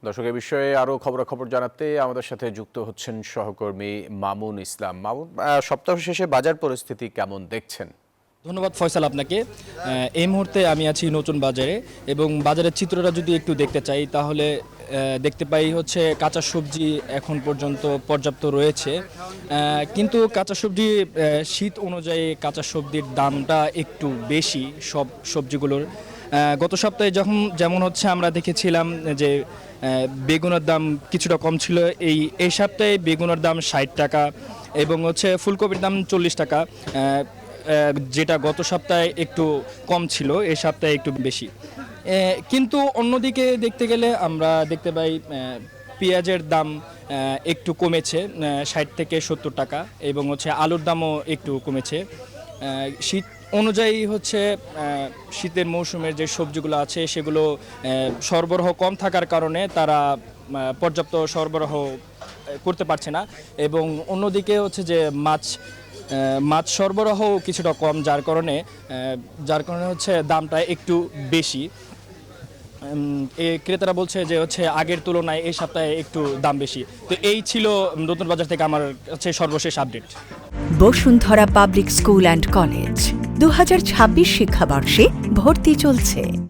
দর্শক, এই বিষয়ে আরও খবরাখবর জানাতে আমাদের সাথে যুক্ত হচ্ছেন সহকর্মী মামুন ইসলাম। মামুন, সপ্তাহ শেষে বাজার পরিস্থিতি কেমন দেখছেন? ধন্যবাদ ফয়সাল আপনাকে। এই মুহূর্তে আমি আছি নতুন বাজারে এবং বাজারের চিত্রটা যদি একটু দেখতে চাই তাহলে দেখতে পাই হচ্ছে কাঁচা সবজি এখন পর্যন্ত পর্যাপ্ত রয়েছে, কিন্তু কাঁচা সবজি শীত অনুযায়ী কাঁচা সবজির দামটা একটু বেশি সব সবজিগুলোর। গত সপ্তাহে যেমন হচ্ছে আমরা দেখেছিলাম যে বেগুনের দাম কিছুটা কম ছিল, এই সপ্তাহে বেগুনের দাম 60 টাকা এবং হচ্ছে ফুলকপির দাম 40 টাকা, যেটা গত সপ্তাহে একটু কম ছিল, এই সপ্তাহে একটু বেশি। কিন্তু অন্যদিকে দেখতে গেলে আমরা দেখতে পাই পেঁয়াজের দাম একটু কমেছে, 60 থেকে 70 টাকা, এবং হচ্ছে আলুর দামও একটু কমেছে। শীত অনুযায়ী হচ্ছে শীতের মৌসুমের যে সবজিগুলো আছে সেগুলো সরবরাহ কম থাকার কারণে তারা পর্যাপ্ত সরবরাহ করতে পারছে না, এবং অন্যদিকে হচ্ছে যে মাছ সরবরাহ কিছুটা কম, যার কারণে হচ্ছে দামটা একটু বেশি। ক্রেতারা বলছে যে হচ্ছে আগের তুলনায় এই সপ্তাহে একটু দাম বেশি। তো এই ছিল নতুন বাজার থেকে আমার কাছে সর্বশেষ update. Bashundhara public school and college 2026 শিক্ষাবর্ষে ভর্তি চলছে।